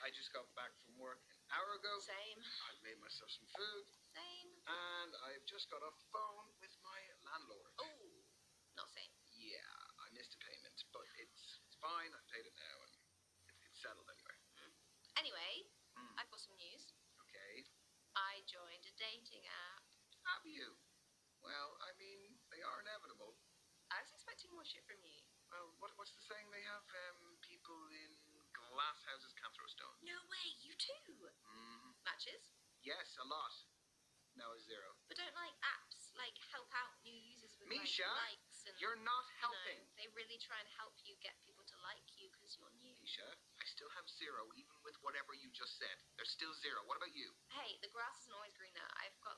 I just got back from work an hour ago. Same. I've made myself some food. Same. And I've just got off the phone with my landlord. Oh, not same. Yeah, I missed a payment, but it's fine. I paid it now, and it's settled anyway. Anyway, I've got some news. Okay. I joined a dating app. Have you? Well, I mean, they are inevitable. I was expecting more shit from you. Well, what's the saying they have? People in glass houses can't throw stones. No way, you too. Matches? Yes, a lot. No, a zero. But don't apps help out new users with Misha, likes and you're not helping. They really try and help you get people to like you because you're new. Misha, I still have zero, even with whatever you just said. There's still zero. What about you? Hey, the grass isn't always greener. I've got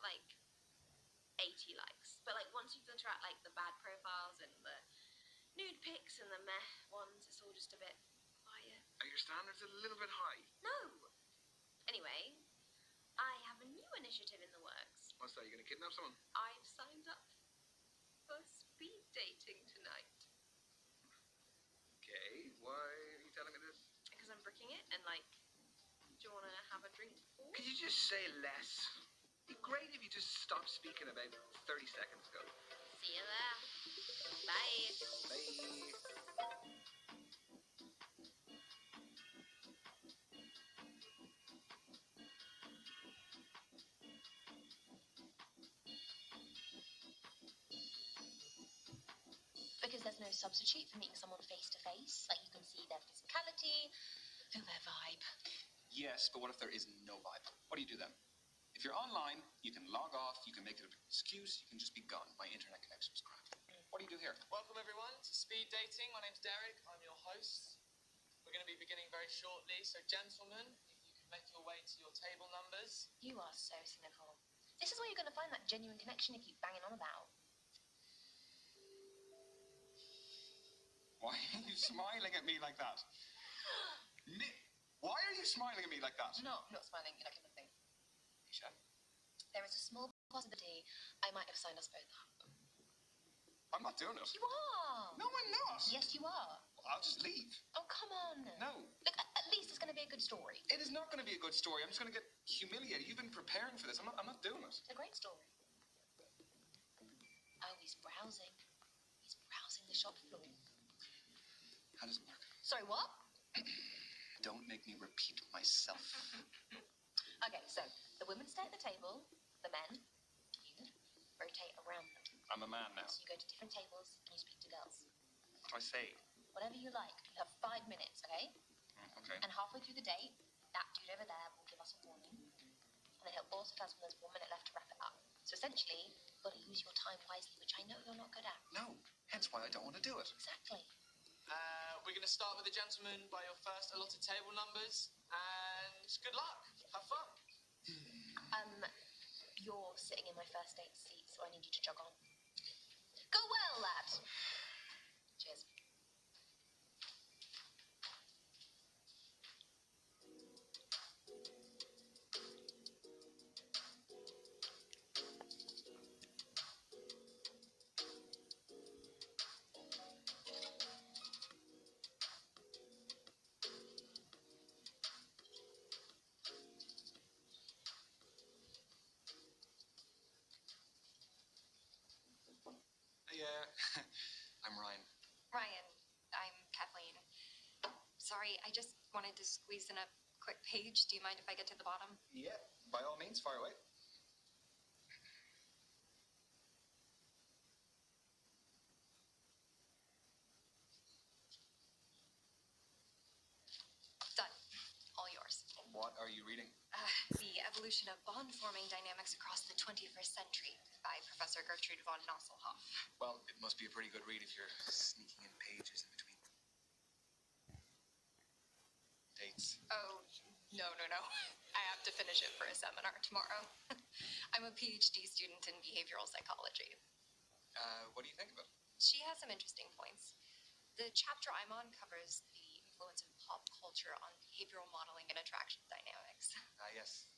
80 likes. But once you filter out the bad profiles and the nude pics and the meh ones, it's all just a bit quiet. Are your standards a little bit high? No. Anyway, I have a new initiative in the works. What's that? You gonna kidnap someone? I've signed up for speed dating tonight. Okay, why are you telling me this? Because I'm bricking it and do you want to have a drink before? Could you just say less? It'd be great if you just stopped speaking about 30 seconds ago. See you there. Bye. Bye. Because there's no substitute for meeting someone face to face. You can see their physicality, feel their vibe. Yes, but what if there is no vibe? What do you do then? If you're online, you can log off, you can make it an excuse, you can just be gone. My internet connection is crap. What do you do here? Welcome everyone to Speed Dating. My name's Derek, I'm your host. We're going to be beginning very shortly, so gentlemen, if you could make your way to your table numbers. You are so cynical. This is where you're going to find that genuine connection you keep banging on about. Why are you smiling at me like that? Nick, why are you smiling at me like that? No, I'm not smiling. You're like nothing. Misha? There is a small possibility I might have signed us both up. I'm not doing it. You are. No, I'm not. Yes, you are. I'll just leave. Oh, come on. No. Look, at least it's going to be a good story. It is not going to be a good story. I'm just going to get humiliated. You've been preparing for this. I'm not doing it. It's a great story. Oh, he's browsing. He's browsing the shop floor. How does it work? Sorry, what? Don't make me repeat myself. Okay, so the women stay at the table, the men, you, rotate around them. I'm a man now. So you go to different tables and you speak to girls. What do I say? Whatever you like. You have 5 minutes, okay? Okay. And halfway through the date, that dude over there will give us a warning. And then he'll also tell us when there's 1 minute left to wrap it up. So essentially, you've got to use your time wisely, which I know you're not good at. No, hence why I don't want to do it. Exactly. We're going to start with the gentleman by your first allotted table numbers, and good luck. Have fun. You're sitting in my first date seat, so I need you to jog on. Go well, lad. Cheers. Yeah, I'm Ryan. Ryan, I'm Kathleen. Sorry, I just wanted to squeeze in a quick page. Do you mind if I get to the bottom? Yeah, by all means, fire away. Done. All yours. What are you reading? The Evolution of Bond-Forming Dynamics Across the 21st Century by Professor Gertrude von Nosselhoff. Well, it must be a pretty good read if you're sneaking in pages in between dates. Oh, no. I have to finish it for a seminar tomorrow. I'm a PhD student in behavioral psychology. What do you think of it? She has some interesting points. The chapter I'm on covers the influence of pop culture on behavioral modeling and attraction dynamics. Yes.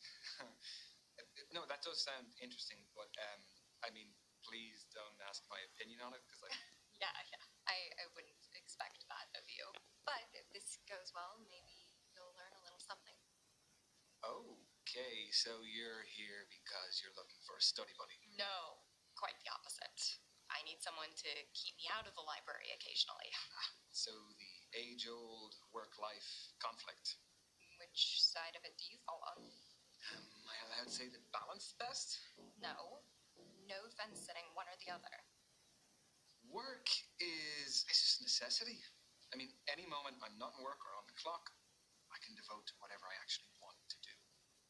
No, that does sound interesting, but, I mean, please don't ask my opinion on it, because Yeah. I wouldn't expect that of you. But if this goes well, maybe you'll learn a little something. Okay, so you're here because you're looking for a study buddy. No, quite the opposite. I need someone to keep me out of the library occasionally. So the age-old work-life conflict. Which side of it do you fall on? Am I allowed to say that balance best? No. No fence sitting, one or the other. Work is just a necessity. I mean, any moment I'm not in work or on the clock, I can devote to whatever I actually want to do.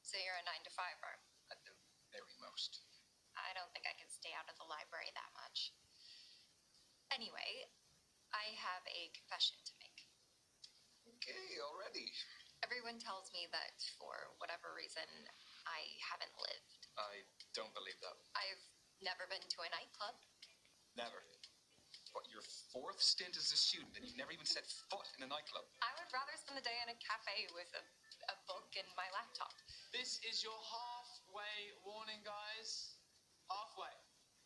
So you're a 9 to 5er. At the very most. I don't think I can stay out of the library that much. Anyway, I have a confession to make. Okay, already. Everyone tells me that for whatever reason, I haven't lived. I don't believe that. I've never been to a nightclub. Never. What, your 4th stint as a student and you've never even set foot in a nightclub? I would rather spend the day in a cafe with a book and my laptop. This is your halfway warning, guys. Halfway.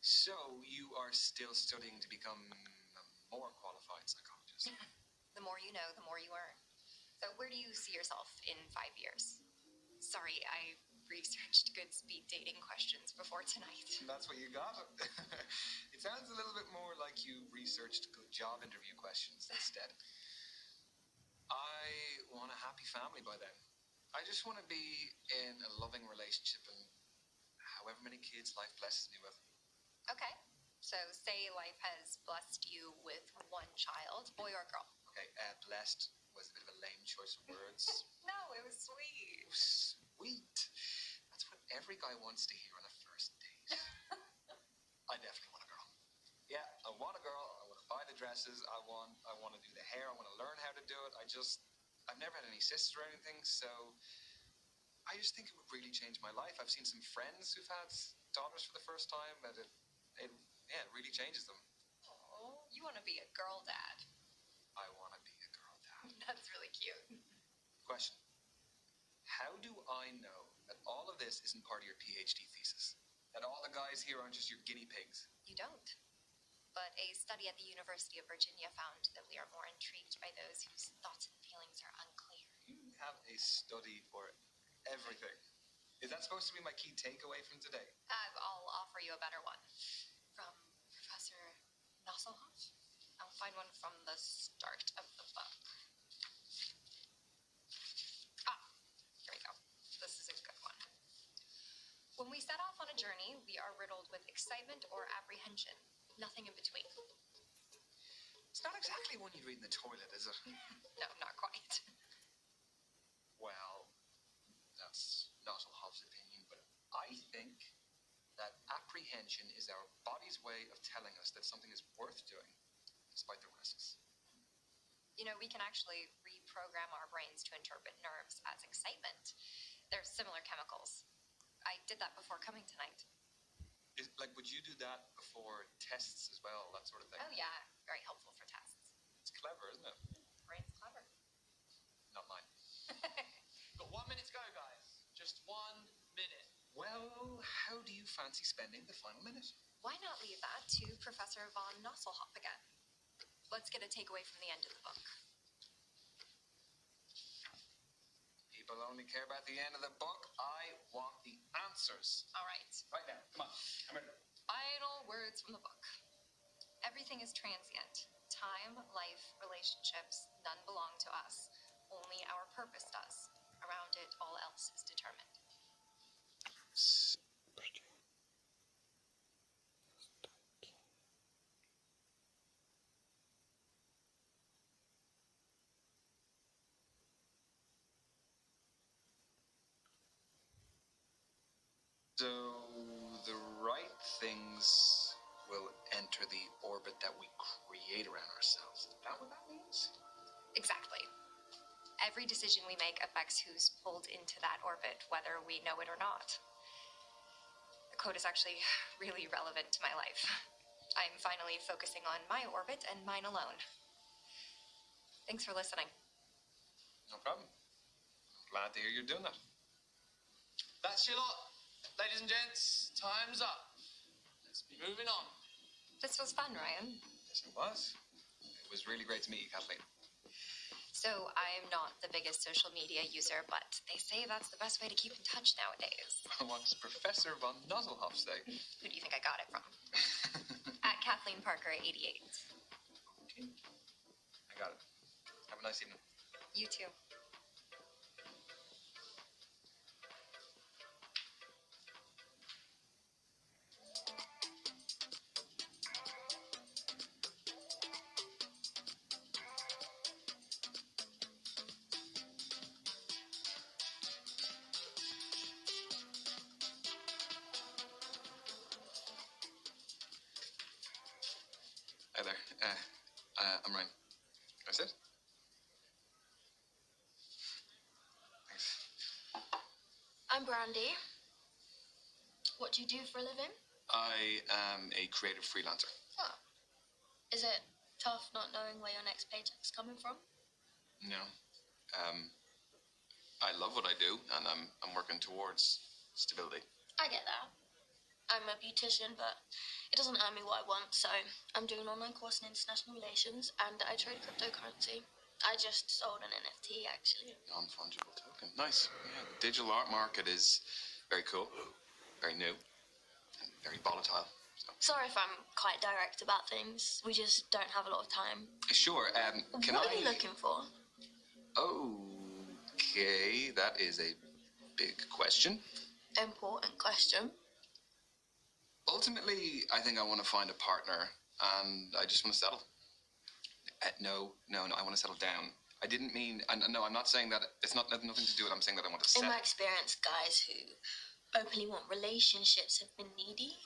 So you are still studying to become a more qualified psychologist? The more you know, the more you earn. So where do you see yourself in 5 years? Sorry, I researched good speed dating questions before tonight. That's what you got? It sounds a little bit more like you researched good job interview questions instead. I want a happy family by then. I just want to be in a loving relationship and however many kids life blesses me with. Okay, so say life has blessed you with one child, boy or girl. Okay, blessed was a bit of a lame choice of words. No, it was sweet. It was sweet. That's what every guy wants to hear on a first date. I definitely want a girl. Yeah, I want a girl. I want to buy the dresses. I want to do the hair. I want to learn how to do it. I've never had any sisters or anything, so I just think it would really change my life. I've seen some friends who've had daughters for the first time, and it really changes them. Oh, you want to be a girl dad. I want to be a girl dad. That's really cute. Question. How do I know that all of this isn't part of your PhD thesis? That all the guys here aren't just your guinea pigs? You don't. But a study at the University of Virginia found that we are more intrigued by those whose thoughts and feelings are unclear. You have a study for everything. Is that supposed to be my key takeaway from today? I'll offer you a better one. From Professor Nosselhoff. I'll find one from the start of the book. Here we go. This is a good one. When we set off on a journey, we are riddled with excitement or apprehension. Nothing in between. It's not exactly one you'd read in the toilet, is it? No, not quite. Well, that's Nosselhoff's opinion, but I think that apprehension is our body's way of telling us that something is worth doing, despite the risks. You know, we can actually reprogram our brains to interpret nerves as excitement. They're similar chemicals. I did that before coming tonight. Would you do that before tests as well, that sort of thing? Oh yeah, very helpful for tests. It's clever, isn't it? Brain's clever. Not mine. Got 1 minute to go, guys. Just 1 minute. Well, how do you fancy spending the final minute? Why not leave that to Professor von Nosselhoff again? Let's get a takeaway from the end of the book. People only care about the end of the book. I want the answers. All right. Right now, come on. I'm ready. Final words from the book. Everything is transient. Time, life, relationships, none belong to us. Only our purpose does. Around it, all else is determined. So, the right things will enter the orbit that we create around ourselves. Is that what that means? Exactly. Every decision we make affects who's pulled into that orbit, whether we know it or not. The quote is actually really relevant to my life. I'm finally focusing on my orbit and mine alone. Thanks for listening. No problem. I'm glad to hear you're doing that. That's your lot. Ladies and gents, time's up. Let's be moving on. This was fun, Ryan. Yes, it was. It was really great to meet you, Kathleen. So I'm not the biggest social media user, but they say that's the best way to keep in touch nowadays. What's Professor von Nuzzlehoff say? Who do you think I got it from? At Kathleen Parker 88. Okay. I got it. Have a nice evening. You too. Hi there. I'm Ryan. Can I sit? Thanks. I'm Brandy. What do you do for a living? I am a creative freelancer. Oh. Is it tough not knowing where your next paycheck's coming from? No. I love what I do, and I'm working towards stability. I get that. I'm a beautician, but it doesn't earn me what I want, so I'm doing an online course in international relations, and I trade cryptocurrency. I just sold an NFT, actually. Non-fungible token. Nice. Yeah, the digital art market is very cool, very new, and very volatile. So. Sorry if I'm quite direct about things. We just don't have a lot of time. Sure. Can What I? are you looking for? Okay, that is a big question. Important question. Ultimately, I think I want to find a partner, and I just want to settle. No, I want to settle down. I didn't mean, no, I'm not saying that, it's not nothing to do with it. I'm saying that I want to settle. In my experience, guys who openly want relationships have been needy.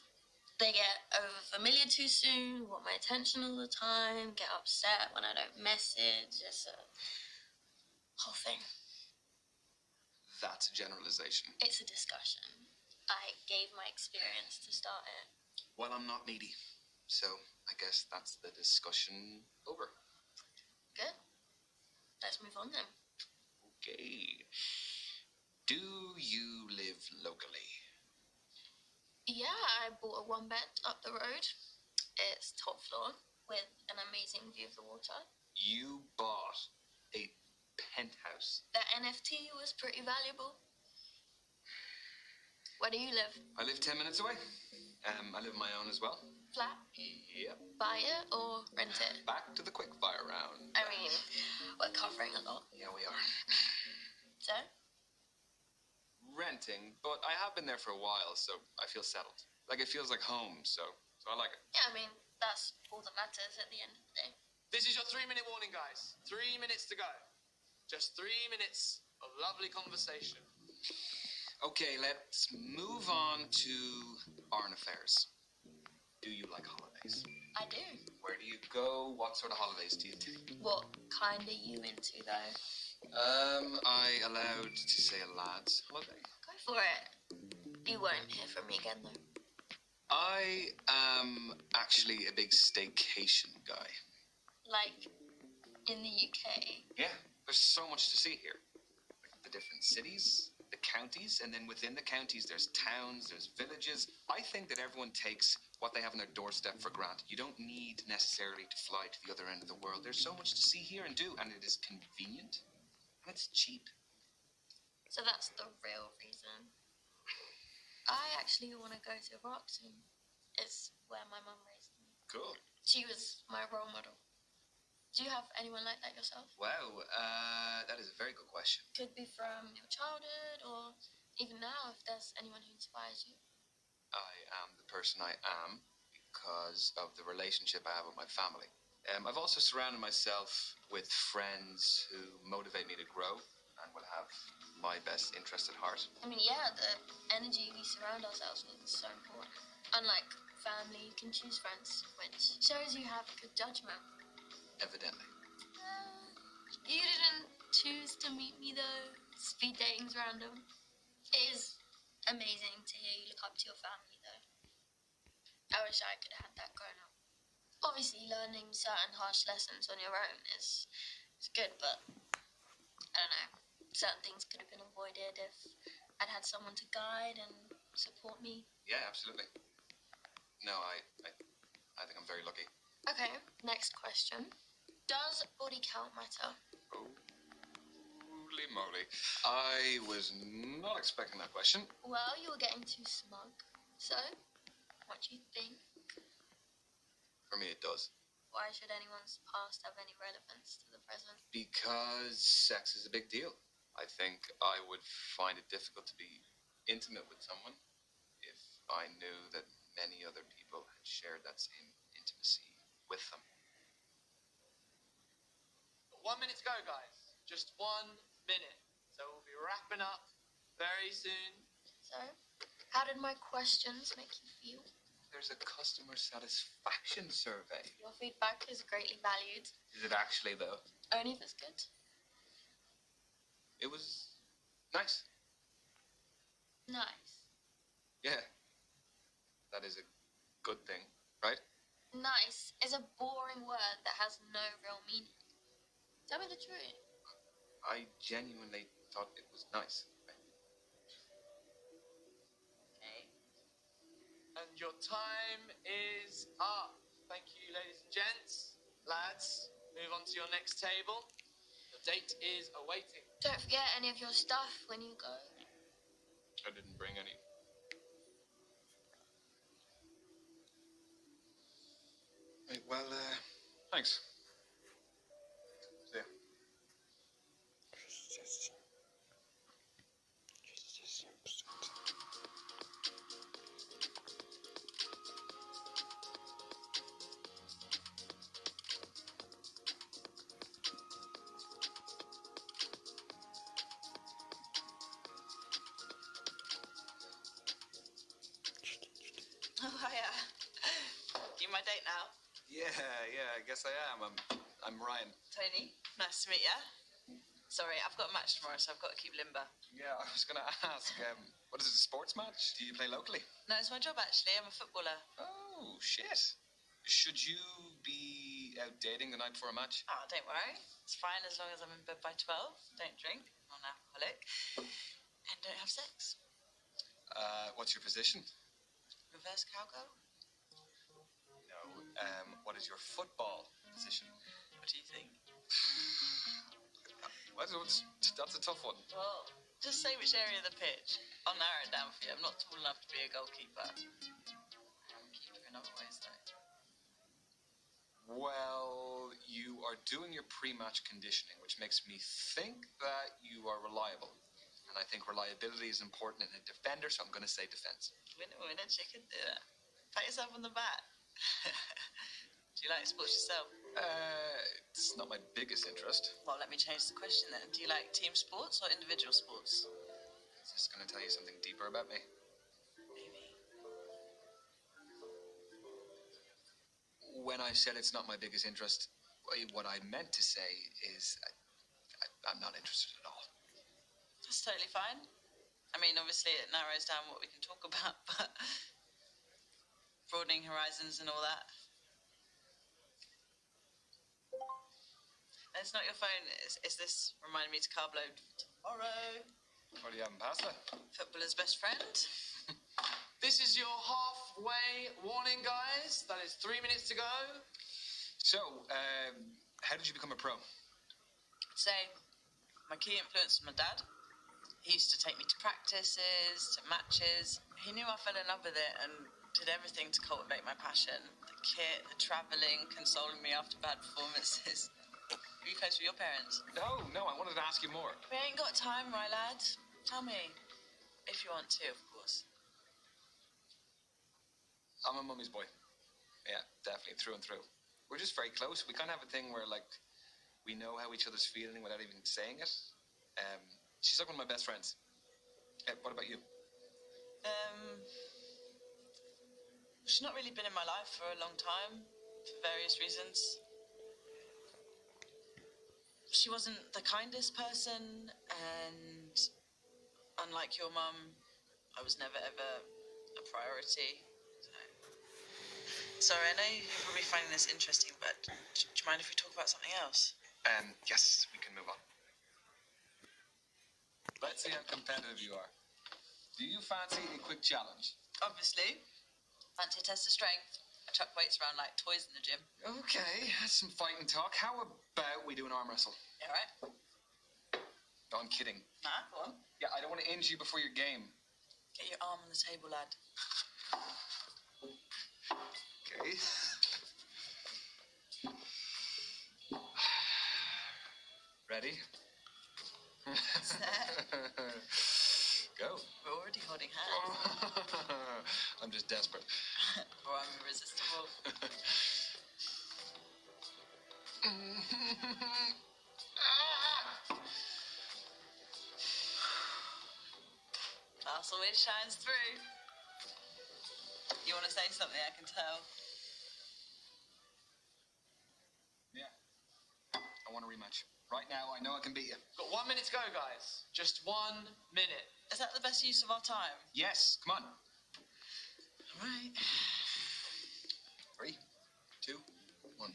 They get over familiar too soon, want my attention all the time, get upset when I don't message. It's a whole thing. That's a generalization. It's a discussion. I gave my experience to start it. Well, I'm not needy, so I guess that's the discussion over. Good. Let's move on then. Okay. Do you live locally? Yeah, I bought a one-bed up the road. It's top floor with an amazing view of the water. You bought a penthouse. That NFT was pretty valuable. Where do you live? I live 10 minutes away. I live on my own as well. Flat? Yep. Buy it or rent it? Back to the quickfire round. I mean, we're covering a lot. Yeah, we are. So? Renting, but I have been there for a while, so I feel settled. Like, it feels like home, so I like it. Yeah, I mean, that's all that matters at the end of the day. This is your 3-minute warning, guys. 3 minutes to go. Just 3 minutes of lovely conversation. Okay, let's move on to foreign affairs. Do you like holidays? I do. Where do you go? What sort of holidays do you take? What kind are you into, though? I allowed to say a lad's holiday. Go for it. You won't hear from me again, though. I am actually a big staycation guy. Like, in the UK? Yeah, there's so much to see here. Like the different cities, the counties, and then within the counties there's towns, there's villages. I think that everyone takes what they have on their doorstep for granted. You don't need necessarily to fly to the other end of the world. There's so much to see here and do, and it is convenient, and it's cheap. So that's the real reason. I actually want to go to Roxton. It's where my mum raised me. Cool. She was my role model. Do you have anyone like that yourself? Wow, that is a very good question. Could be from your childhood or even now if there's anyone who inspires you. I am the person I am because of the relationship I have with my family. I've also surrounded myself with friends who motivate me to grow and will have my best interest at heart. I mean, yeah, the energy we surround ourselves with is so important. Unlike family, you can choose friends, which shows you have good judgment. Evidently. You didn't choose to meet me, though. Speed dating's random. It is amazing to hear you look up to your family, though. I wish I could have had that growing up. Obviously, learning certain harsh lessons on your own is good, but I don't know. Certain things could have been avoided if I'd had someone to guide and support me. Yeah, absolutely. No, I think I'm very lucky. Okay, next question. Does body count matter? Oh. Holy moly. I was not expecting that question. Well, you were getting too smug. So, what do you think? For me, it does. Why should anyone's past have any relevance to the present? Because sex is a big deal. I think I would find it difficult to be intimate with someone if I knew that many other people had shared that same intimacy with them. 1 minute to go, guys. Just 1 minute. So we'll be wrapping up very soon. So, how did my questions make you feel? There's a customer satisfaction survey. Your feedback is greatly valued. Is it actually, though? Only if it's good. It was nice. Nice. Yeah. That is a good thing, right? Nice is a boring word that has no real meaning. Tell me the truth. I genuinely thought it was nice. Okay. And your time is up. Thank you, ladies and gents. Lads, move on to your next table. The date is awaiting. Don't forget any of your stuff when you go. I didn't bring any. Right, well, thanks. See ya. Oh, hiya. You my date now? Yeah, I guess I am. I'm Ryan. Tony, nice to meet ya. Sorry, I've got a match tomorrow, so I've got to keep limber. Yeah, I was gonna ask, what is it, a sports match? Do you play locally? No, it's my job, actually. I'm a footballer. Oh, shit. Should you be out dating the night before a match? Oh, don't worry. It's fine as long as I'm in bed by 12. Don't drink. I'm not an alcoholic. And don't have sex. What's your position? Reverse cowgirl? No. What is your football position? What do you think? That's a tough one. Well, just say which area of the pitch. I'll narrow it down for you. I'm not tall enough to be a goalkeeper. I'm a keeper in other ways, though. Well, you are doing your pre-match conditioning, which makes me think that you are reliable. And I think reliability is important in a defender, so I'm going to say defense. Winner, chicken dinner. Pat yourself on the back. Do you like sports yourself? It's not my biggest interest. Well, let me change the question then. Do you like team sports or individual sports? Is this going to tell you something deeper about me? Maybe. When I said it's not my biggest interest, what I meant to say is I'm not interested at all. That's totally fine. I mean, obviously it narrows down what we can talk about, but broadening horizons and all that. And it's not your phone. Is this reminding me to carb load tomorrow? What do you having pasta? Footballer's best friend. This is your halfway warning, guys. That is 3 minutes to go. So, how did you become a pro? So, my key influence was my dad. He used to take me to practices, to matches. He knew I fell in love with it and did everything to cultivate my passion. The kit, the travelling, consoling me after bad performances. Are you close with your parents? No, I wanted to ask you more. We ain't got time, my lad. Tell me. If you want to, of course. I'm a mummy's boy. Yeah, definitely, through and through. We're just very close. We kind of have a thing where, like, we know how each other's feeling without even saying it. She's like one of my best friends. What about you? She's not really been in my life for a long time, for various reasons. She wasn't the kindest person, and unlike your mum, I was never ever a priority. Sorry, I know you're probably finding this interesting, but do you mind if we talk about something else? Yes, we can move on. Let's see how competitive you are. Do you fancy a quick challenge? Obviously. Fancy a test of strength. I chuck weights around like toys in the gym. Okay, that's some fighting talk. How about we do an arm wrestle? Yeah, right? No, I'm kidding. Nah, go on. Yeah, I don't want to injure you before your game. Get your arm on the table, lad. Okay. Ready? Set. Go. We're already holding hands. I'm just desperate. Or I'm irresistible. Class always shines through. You want to say something, I can tell. Yeah. I want a rematch. Right now, I know I can beat you. Got 1 minute to go, guys. Just 1 minute. Is that the best use of our time? Yes, come on. All right. 3, 2, 1.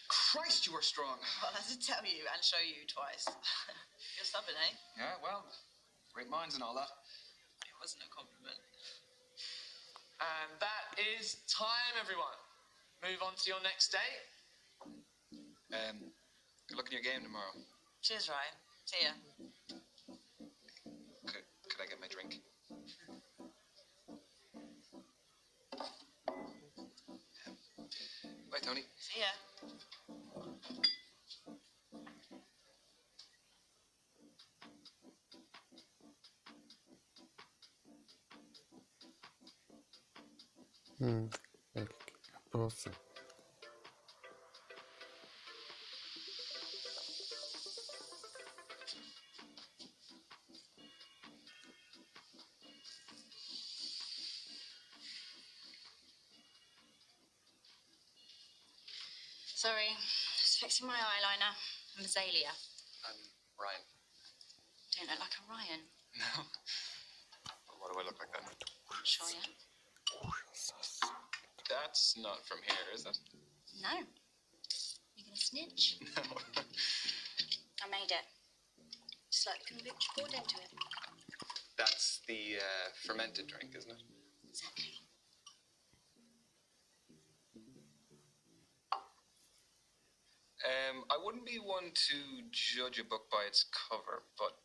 Christ, you are strong. Well, I had to tell you and show you twice. You're stubborn, eh? Yeah, well, great minds and all that. It wasn't a compliment. And that is time, everyone. Move on to your next date. Good luck in your game tomorrow. Cheers, Ryan. See ya. Could I get my drink? Bye, Tony. See ya. Posso. Sorry, just fixing my eyeliner. I'm Azalea. I'm Ryan. Don't look like a Ryan. No. What do I look like then? Sure, yeah? That's not from here, is it? No. You gonna snitch? No. I made it. Just like kombucha poured into it. That's the fermented drink, isn't it? Exactly. I wouldn't be one to judge a book by its cover, but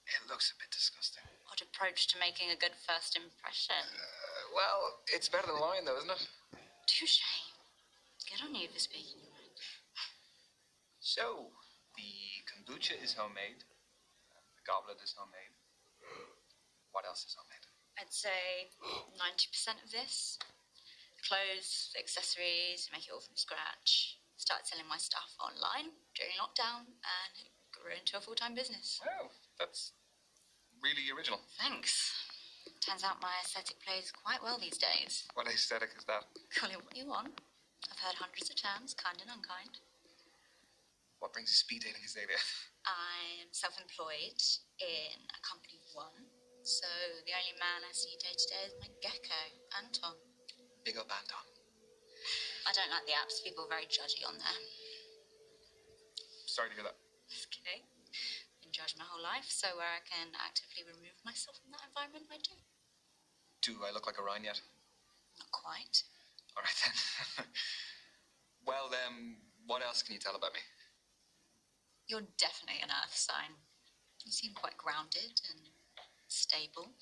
it looks a bit disgusting. Odd approach to making a good first impression. Well, it's better than wine, though, isn't it? Touche. Good on you for speaking your mind. So, the kombucha is homemade. The goblet is homemade. What else is homemade? I'd say 90% of this. Clothes, accessories, make it all from scratch. Started selling my stuff online during lockdown and it grew into a full-time business. Wow, that's really original. Thanks. Turns out my aesthetic plays quite well these days. What aesthetic is that? Call it what you want. I've heard hundreds of terms, kind and unkind. What brings you speed dating, Azalea? I'm self-employed in a company of one, so the only man I see day to day is my gecko, Anton. Big up Anton. I don't like the apps. People are very judgy on there. Sorry to hear that. It's okay. Been judged my whole life, so where I can actively remove myself from that environment, I do. Do I look like a Ryan yet? Not quite. All right, then. Well, what else can you tell about me? You're definitely an earth sign. You seem quite grounded and stable.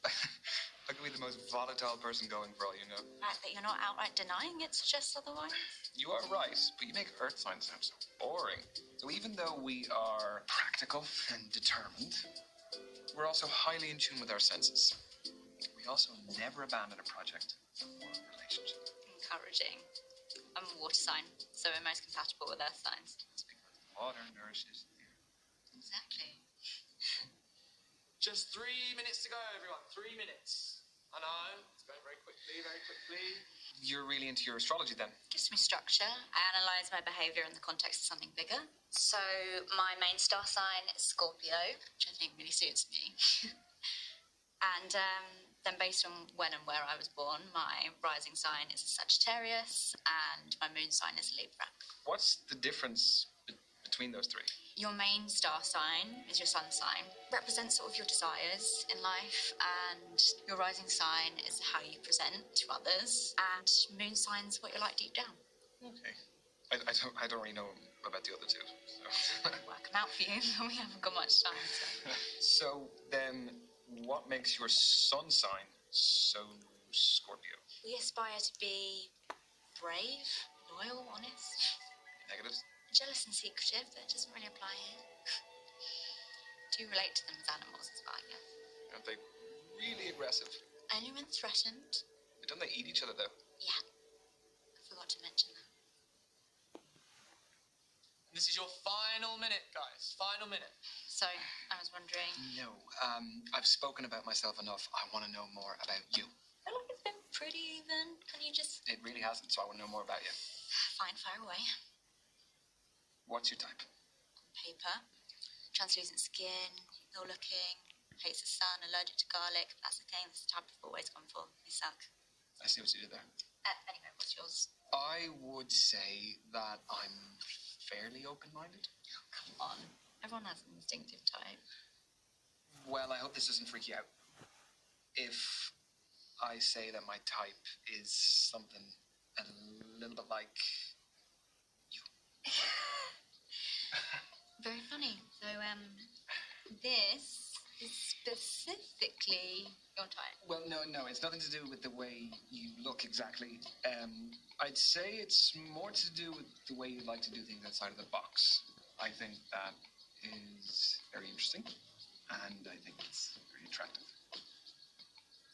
I could be the most volatile person going for all you know. The fact that you're not outright denying it suggests otherwise. You are right, but you make earth signs sound so boring. So even though we are practical and determined, we're also highly in tune with our senses. We also never abandon a project or a relationship. Encouraging. I'm a water sign, so we're most compatible with earth signs. It's because water nourishes the earth. Exactly. Just 3 minutes to go, everyone. 3 minutes. I know, it's going very quickly, very quickly. You're really into your astrology then? Gives me structure. I analyse my behaviour in the context of something bigger. So my main star sign is Scorpio, which I think really suits me. And then based on when and where I was born, my rising sign is Sagittarius and my moon sign is Libra. What's the difference between between those three? Your main star sign is your sun sign. Represents sort of your desires in life, and your rising sign is how you present to others, and moon sign's what you're like deep down. Okay. I don't really know about the other two. So. Working out for you. We haven't got much time. So then, what makes your sun sign so Scorpio? We aspire to be brave, loyal, honest, Negatives? jealous and secretive. That doesn't really apply here. Do relate to them as animals as well, yeah. Aren't they really aggressive? Only when threatened. Don't they eat each other though? Yeah. I forgot to mention that. And this is your final minute, guys. Final minute. So, I was wondering... No. I've spoken about myself enough. I want to know more about you. I feel like it's been pretty even. Can you just... It really hasn't, so I want to know more about you. Fine, fire away. What's your type? Paper. Translucent skin. Ill looking. Hates the sun. Allergic to garlic. That's the thing. That's the type I've always gone for. They suck. I see what you did there. Anyway, what's yours? I would say that I'm fairly open-minded. Come on. Everyone has an instinctive type. Well, I hope this doesn't freak you out. If I say that my type is something a little bit like you. Very funny. So, this is specifically your type. Well, no, it's nothing to do with the way you look exactly. I'd say it's more to do with the way you like to do things outside of the box. I think that is very interesting, and I think it's very attractive.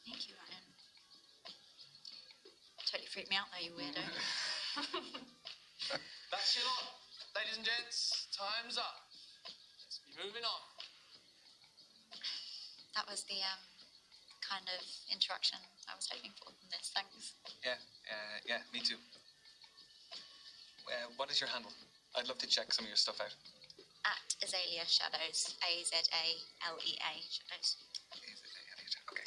Thank you, Ryan. Totally freaked me out though, you weirdo. That's your lot. Ladies and gents, time's up. Let's be moving on. That was the kind of interaction I was hoping for from this. Thanks. Yeah, me too. What is your handle? I'd love to check some of your stuff out. At Azalea Shadows. Azalea Shadows. Okay.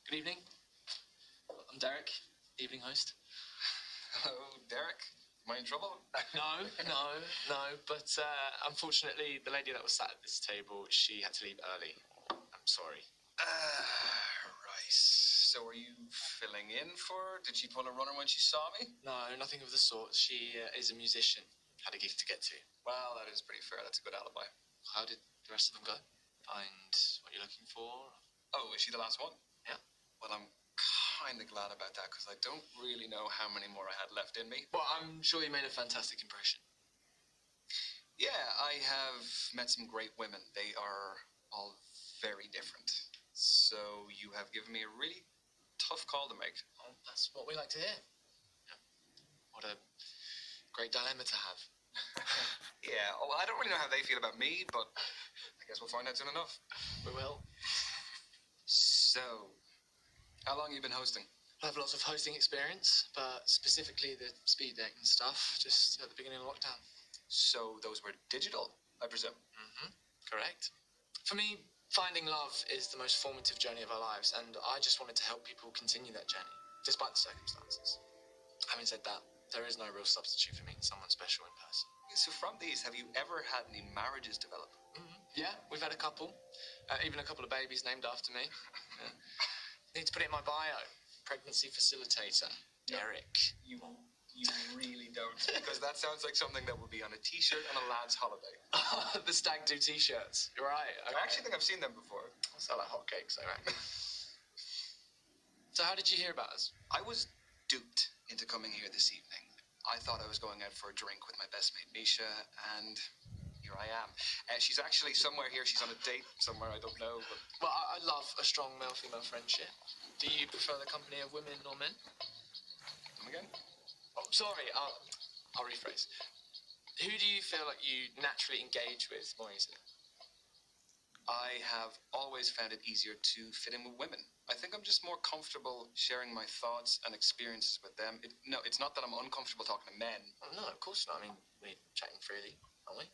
Good evening. I'm Derek, evening host. Hello, Derek. Am I in trouble? No. But unfortunately, the lady that was sat at this table, she had to leave early. I'm sorry. Right. So are you filling in for her? Did she pull a runner when she saw me? No, nothing of the sort. She is a musician. Had a gig to get to. Well, that is pretty fair. That's a good alibi. How did the rest of them go? Find what you're looking for? Oh, is she the last one? Yeah. Well, I'm kind of glad about that because I don't really know how many more I had left in me. Well, I'm sure you made a fantastic impression. Yeah, I have met some great women. They are all very different. So you have given me a really tough call to make. Oh, that's what we like to hear. Yeah. What a great dilemma to have. Yeah, I don't really know how they feel about me, but I guess we'll find out soon enough. We will. So, how long have you been hosting? I have lots of hosting experience, but specifically the speed dating stuff, just at the beginning of lockdown. So those were digital, I presume? Mm-hmm. Correct. For me, finding love is the most formative journey of our lives, and I just wanted to help people continue that journey, despite the circumstances. Having said that, there is no real substitute for meeting someone special in person. So from these, have you ever had any marriages develop? Mm-hmm. Yeah, we've had a couple. Even a couple of babies named after me. Yeah. Need to put it in my bio. Pregnancy facilitator, Derek. You really don't. Because that sounds like something that would be on a t-shirt on a lad's holiday. The stag do t-shirts. You're right. Okay. I actually think I've seen them before. I'll sell like hotcakes, I reckon. So how did you hear about us? I was duped into coming here this evening. I thought I was going out for a drink with my best mate, Misha, and you here I am. She's actually somewhere here. She's on a date somewhere. I don't know. But... Well, I love a strong male-female friendship. Do you prefer the company of women or men? Come again? Oh, sorry, I'll rephrase. Who do you feel like you naturally engage with more easily? I have always found it easier to fit in with women. I think I'm just more comfortable sharing my thoughts and experiences with them. It's not that I'm uncomfortable talking to men. Oh, no, of course not. I mean, we're chatting freely, aren't we?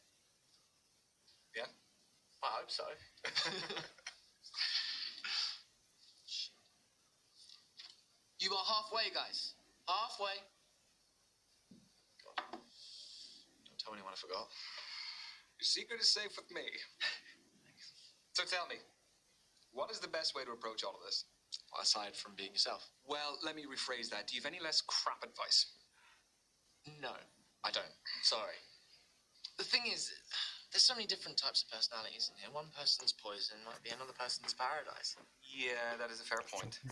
Yeah? I hope so. You are halfway, guys. Halfway. God. Don't tell anyone I forgot. Your secret is safe with me. So tell me, what is the best way to approach all of this? Aside from being yourself. Well, let me rephrase that. Do you have any less crap advice? No, I don't. Sorry. The thing is, there's so many different types of personalities in here. One person's poison might be another person's paradise. Yeah, that is a fair point.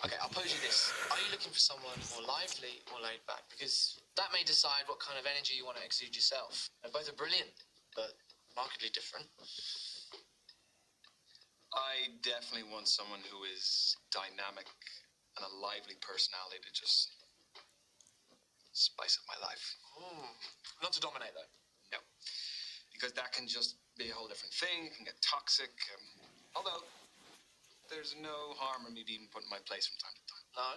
Okay, I'll pose you this. Are you looking for someone more lively or laid back? Because that may decide what kind of energy you want to exude yourself. Both are brilliant, but markedly different. I definitely want someone who is dynamic and a lively personality to just spice up my life. Not to dominate, though. No, because that can just be a whole different thing. It can get toxic. Although, there's no harm in me being put in my place from time to time. No?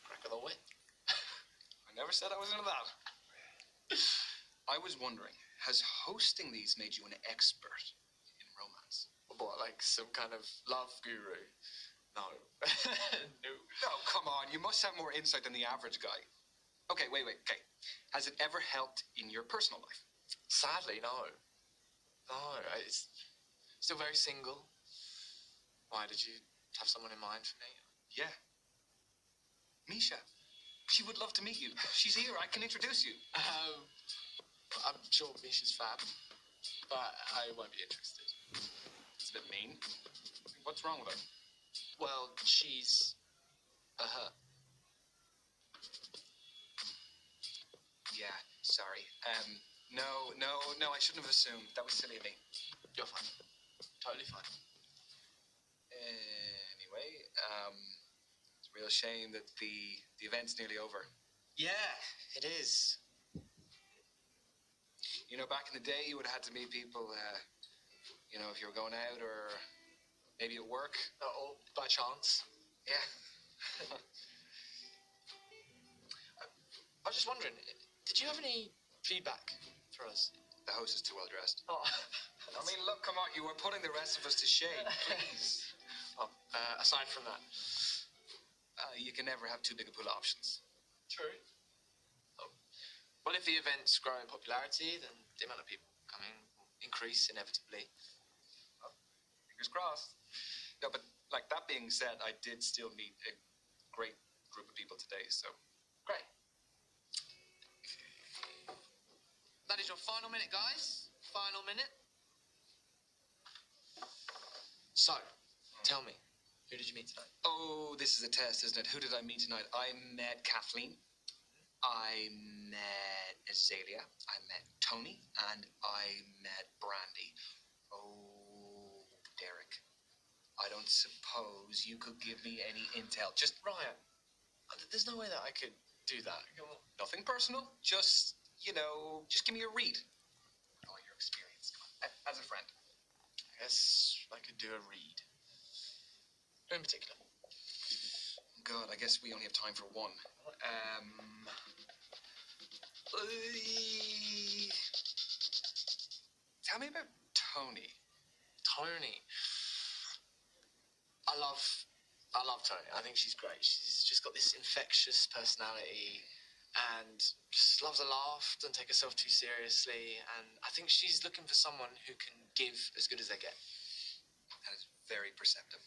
Crack of the whip. I never said I was into that. I was wondering, has hosting these made you an expert in romance? What, like some kind of love guru? No. No. No, come on. You must have more insight than the average guy. Okay, wait. Okay. Has it ever helped in your personal life? Sadly, no. No, it's still very single. Why, did you have someone in mind for me? Yeah. Misha. She would love to meet you. She's here. I can introduce you. I'm sure Misha's fab, but I won't be interested. It's a bit mean. What's wrong with her? Well, she's a her. Yeah, sorry. No, I shouldn't have assumed. That was silly of me. You're fine. Totally fine. Anyway, it's a real shame that the event's nearly over. Yeah, it is. You know, back in the day, you would have had to meet people, if you were going out or maybe at work. Or by chance. Yeah. I was just wondering, did you have any feedback for us? The host is too well dressed. Oh. I mean, look, come on, you are putting the rest of us to shame, please. Well, aside from that. You can never have too big a pool of options. True. Oh. Well, if the events grow in popularity, then the amount of people coming will increase inevitably. Well, fingers crossed. No, but like that being said, I did still meet a great group of people today, so. Great. That is your final minute, guys. Final minute. So, tell me, who did you meet tonight? Oh, this is a test, isn't it? Who did I meet tonight? I met Kathleen. I met Azalea. I met Tony. And I met Brandy. Oh, Derek. I don't suppose you could give me any intel. Just, Ryan, there's no way that I could do that. nothing personal. Just, just give me a read. All your experience. As a friend. I guess I could do a read. Who in particular? God, I guess we only have time for one. Tell me about Tony. Tony. I love Tony. I think she's great. She's just got this infectious personality and just loves a laugh, doesn't take herself too seriously, and I think she's looking for someone who can give as good as they get. That is very perceptive.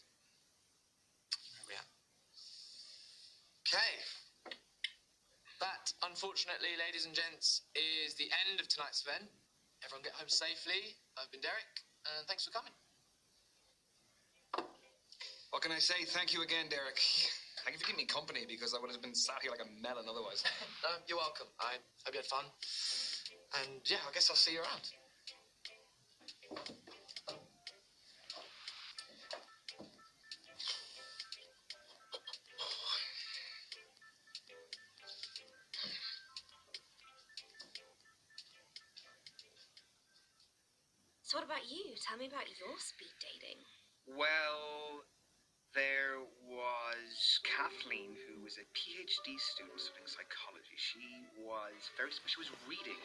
Yeah. Okay. That, unfortunately, ladies and gents, is the end of tonight's event. Everyone get home safely. I've been Derek, and thanks for coming. What can I say? Thank you again, Derek. Thank you for keeping me company, because I would have been sat here like a melon otherwise. You're welcome. I hope you had fun. And yeah, I guess I'll see you around. about you? Tell me about your speed dating. Well, there was Kathleen, who was a PhD student studying psychology. She was reading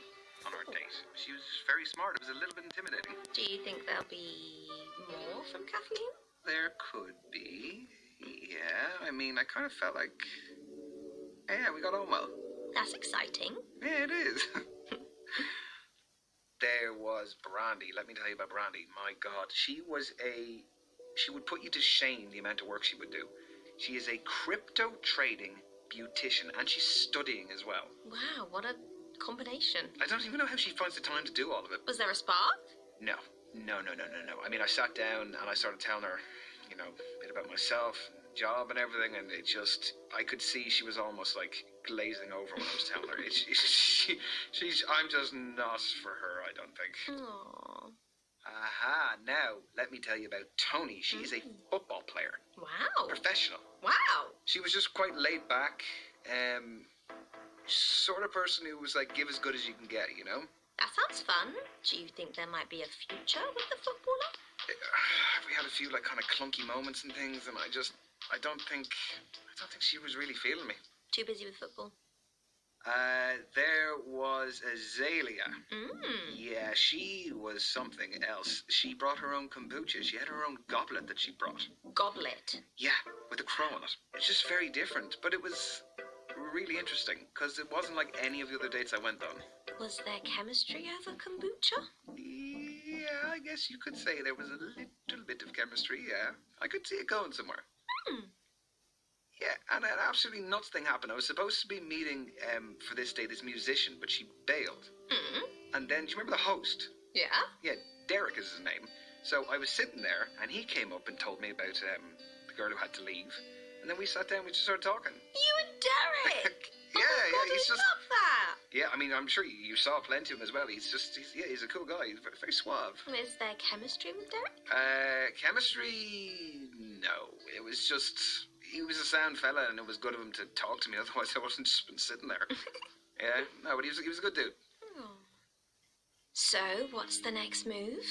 on our date. She was very smart. It was a little bit intimidating. Do you think there'll be more from Kathleen? There could be. Yeah, I mean, I kind of felt like, yeah, we got on well. That's exciting. Yeah, it is. There was Brandy. Let me tell you about Brandy. My God, she would put you to shame the amount of work she would do. She is a crypto trading beautician, and she's studying as well. Wow, what a combination. I don't even know how she finds the time to do all of it. Was there a spark? No. I mean, I sat down and I started telling her, a bit about myself, job and everything, and I could see she was almost like glazing over when I was telling her. I'm just not for her, I don't think. Aww. Aha, now let me tell you about Tony. She is a football player. Wow. Professional. Wow. She was just quite laid back, sort of person who was like, give as good as you can get, That sounds fun. Do you think there might be a future with the footballer? We had a few like kind of clunky moments and things, and I don't think she was really feeling me. Too busy with football. There was Azalea. Mm. Yeah, she was something else. She brought her own kombucha. She had her own goblet that she brought. Goblet. Yeah, with a crow on it. It's just very different, but it was really interesting because it wasn't like any of the other dates I went on. Was there chemistry over kombucha? Yeah, I guess you could say there was a little bit of chemistry, yeah. I could see it going somewhere. Yeah, and an absolutely nuts thing happened. I was supposed to be meeting for this day this musician, but she bailed. And then, do you remember the host? Yeah. Yeah, Derek is his name. So I was sitting there, and he came up and told me about the girl who had to leave. And then we sat down, we just started talking. You and Derek! Yeah, he's just... love that! Yeah, I mean, I'm sure you saw plenty of him as well. He's a cool guy. He's very, very suave. Is there chemistry with Derek? Chemistry? No. It was just... He was a sound fella, and it was good of him to talk to me. Otherwise, I wasn't just been sitting there. Yeah, no, but he was a good dude. Oh. So, what's the next move?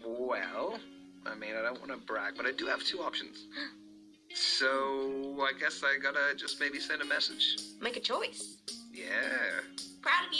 Well, I mean, I don't want to brag, but I do have two options. So, I guess I gotta just maybe send a message. Make a choice. Yeah. Proud of